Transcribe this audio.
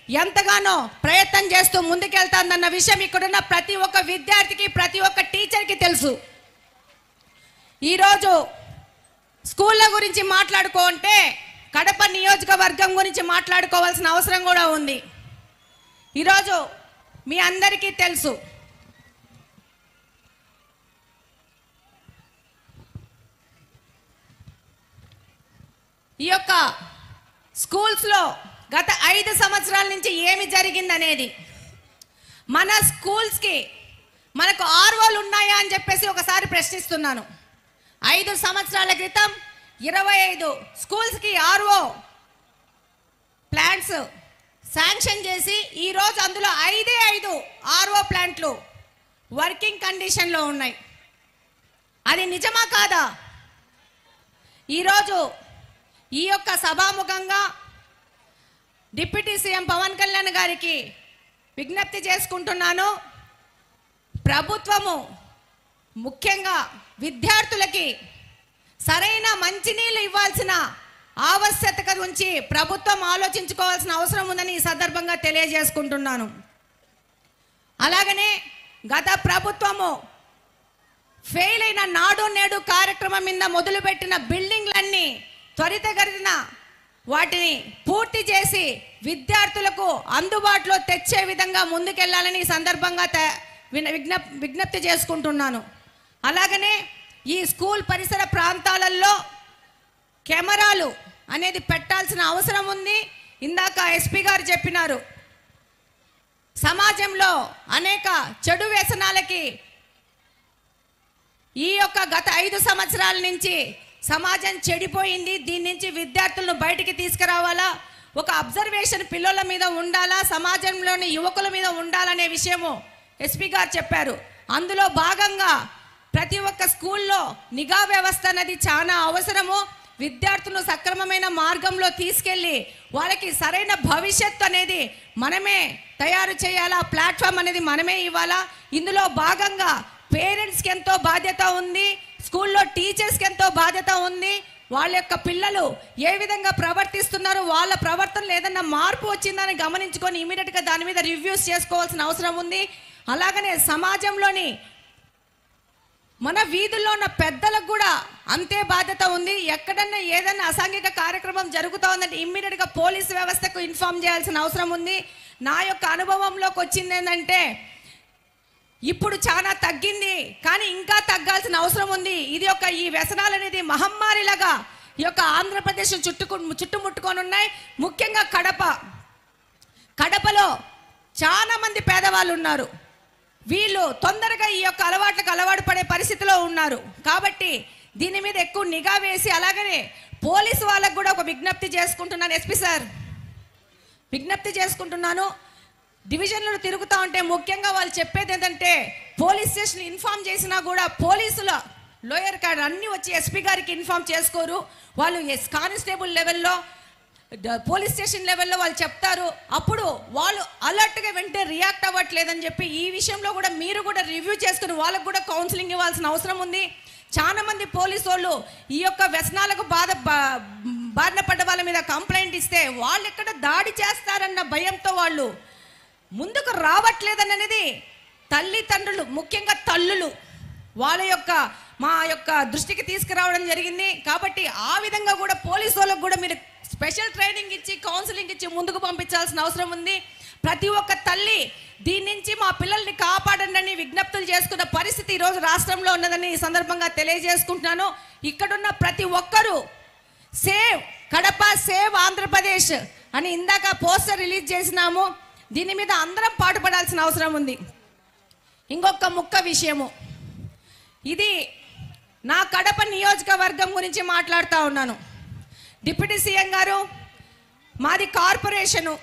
ఎంతగానో ప్రయత్నం చేస్తూ ముందుకెళ్తానన్న విషయం ఇక్కడున్న ప్రతి ఒక్క విద్యార్థికి ప్రతి ఒక్క టీచర్కి తెలుసు. ఈరోజు స్కూళ్ళ గురించి మాట్లాడుకుంటే కడప నియోజకవర్గం గురించి మాట్లాడుకోవాల్సిన అవసరం కూడా ఉంది. ఈరోజు మీ అందరికీ తెలుసు, ఈ యొక్క స్కూల్స్లో గత 5 సంవత్సరాల నుంచి ఏమి జరిగిందనేది. మన స్కూల్స్కి మనకు ఆర్ఓలు ఉన్నాయా అని చెప్పేసి ఒకసారి ప్రశ్నిస్తున్నాను. 5 సంవత్సరాల క్రితం 25 స్కూల్స్కి ఆర్ఓ ప్లాంట్స్ శాంక్షన్ చేసి ఈరోజు అందులో 5 ఆర్ఓ ప్లాంట్లు వర్కింగ్ కండిషన్లో ఉన్నాయి. అది నిజమా కాదా? ఈరోజు ఈ యొక్క సభాముఖంగా డిప్యూటీ సీఎం పవన్ కళ్యాణ్ గారికి విజ్ఞప్తి చేసుకుంటున్నాను. ప్రభుత్వము ముఖ్యంగా విద్యార్థులకి సరైన మంచినీళ్ళు ఇవ్వాల్సిన ఆవశ్యకత గురించి ప్రభుత్వం ఆలోచించుకోవాల్సిన అవసరం ఉందని ఈ సందర్భంగా తెలియజేసుకుంటున్నాను. అలాగనే గత ప్రభుత్వము ఫెయిల్ అయిన నాడు నేడు కార్యక్రమం మీద మొదలుపెట్టిన బిల్డింగ్లన్నీ త్వరితగతిన వాటిని పూర్తి చేసి విద్యార్థులకు అందుబాటులో తెచ్చే విధంగా ముందుకెళ్లాలని ఈ సందర్భంగా విజ్ఞప్తి చేసుకుంటున్నాను. అలాగనే ఈ స్కూల్ పరిసర ప్రాంతాలలో కెమెరాలు అనేది పెట్టాల్సిన అవసరం ఉంది. ఇందాక ఎస్పీ గారు చెప్పినారు, సమాజంలో అనేక చెడు వ్యసనాలకి ఈ యొక్క గత 5 సంవత్సరాల నుంచి సమాజం చెడిపోయింది. దీని నుంచి విద్యార్థులను బయటికి తీసుకురావాలా, ఒక అబ్జర్వేషన్ పిల్లల మీద ఉండాలా, సమాజంలోని యువకుల మీద ఉండాలనే విషయము ఎస్పీ గారు చెప్పారు. అందులో భాగంగా ప్రతి ఒక్క స్కూల్లో నిఘా వ్యవస్థ అనేది చాలా అవసరము. విద్యార్థులను సక్రమమైన మార్గంలో తీసుకెళ్ళి వాళ్ళకి సరైన భవిష్యత్తు అనేది మనమే తయారు చేయాలా, ప్లాట్ఫామ్ అనేది మనమే ఇవ్వాలా. ఇందులో భాగంగా పేరెంట్స్కి ఎంతో బాధ్యత ఉంది, స్కూల్లో టీచర్స్కి ఎంతో బాధ్యత ఉంది. వాళ్ళ యొక్క పిల్లలు ఏ విధంగా ప్రవర్తిస్తున్నారు, వాళ్ళ ప్రవర్తనలో ఏదన్నా మార్పు వచ్చిందని గమనించుకొని ఇమీడియట్గా దాని మీద రివ్యూస్ చేసుకోవాల్సిన అవసరం ఉంది. అలాగనే సమాజంలోని మన వీధుల్లో ఉన్న పెద్దలకు కూడా అంతే బాధ్యత ఉంది. ఎక్కడన్నా ఏదన్నా అసాంఘిక కార్యక్రమం జరుగుతూ ఉందంటే ఇమ్మీడియట్గా పోలీసు వ్యవస్థకు ఇన్ఫార్మ్ చేయాల్సిన అవసరం ఉంది. నా యొక్క అనుభవంలోకి వచ్చింది ఏంటంటే ఇప్పుడు చాలా తగ్గింది, కానీ ఇంకా తగ్గాల్సిన అవసరం ఉంది. ఇది ఒక ఈ వ్యసనాలు అనేది మహమ్మారిలాగా ఈ యొక్క ఆంధ్రప్రదేశ్ చుట్టుముట్టుకొని ఉన్నాయి. ముఖ్యంగా కడపలో చాలా మంది పేదవాళ్ళు ఉన్నారు. వీళ్ళు తొందరగా ఈ యొక్క అలవాట్లకు అలవాటు పడే పరిస్థితిలో ఉన్నారు. కాబట్టి దీని మీద ఎక్కువ నిఘా వేసి, అలాగనే పోలీసు వాళ్ళకు కూడా ఒక విజ్ఞప్తి చేసుకుంటున్నాను. ఎస్పీ సార్, విజ్ఞప్తి చేసుకుంటున్నాను. డివిజన్లు తిరుగుతూ ఉంటే ముఖ్యంగా వాళ్ళు చెప్పేది ఏంటంటే పోలీస్ స్టేషన్ ఇన్ఫార్మ్ చేసినా కూడా పోలీసుల లోయర్ కార్డ్ అన్నీ వచ్చి ఎస్పీ గారికి ఇన్ఫార్మ్ చేసుకోరు. వాళ్ళు కానిస్టేబుల్ లెవెల్లో, పోలీస్ స్టేషన్ లెవెల్లో వాళ్ళు చెప్తారు. అప్పుడు వాళ్ళు అలర్ట్గా వెంటనే రియాక్ట్ అవ్వట్లేదని చెప్పి ఈ విషయంలో కూడా మీరు కూడా రివ్యూ చేసుకుని వాళ్ళకు కూడా కౌన్సిలింగ్ ఇవ్వాల్సిన అవసరం ఉంది. చాలా మంది పోలీసు వాళ్ళు ఈ యొక్క వ్యసనాలకు బారిన పడ్డ వాళ్ళ మీద కంప్లైంట్ ఇస్తే వాళ్ళు ఎక్కడ దాడి చేస్తారన్న భయంతో వాళ్ళు ముందుకు రావట్లేదనేది తల్లిదండ్రులు, ముఖ్యంగా తల్లులు మా యొక్క దృష్టికి తీసుకురావడం జరిగింది. కాబట్టి ఆ విధంగా కూడా పోలీసు వాళ్ళకు కూడా మీరు స్పెషల్ ట్రైనింగ్ ఇచ్చి కౌన్సిలింగ్ ఇచ్చి ముందుకు పంపించాల్సిన అవసరం ఉంది. ప్రతి ఒక్క తల్లి దీని నుంచి మా పిల్లల్ని కాపాడండి అని విజ్ఞప్తులు చేసుకున్న పరిస్థితి ఈరోజు రాష్ట్రంలో ఉన్నదని ఈ సందర్భంగా తెలియజేసుకుంటున్నాను. ఇక్కడున్న ప్రతి ఒక్కరూ సేవ్ కడప, సేవ్ ఆంధ్రప్రదేశ్ అని ఇందాక పోస్టర్ రిలీజ్ చేసినాము. దీని మీద అందరం పాటుపడాల్సిన అవసరం ఉంది. ఇంకొక ముఖ్య విషయము, ఇది నా కడప నియోజకవర్గం గురించి మాట్లాడుతూ ఉన్నాను. డిప్యూటీ సీఎం గారు, మాది కార్పొరేషను.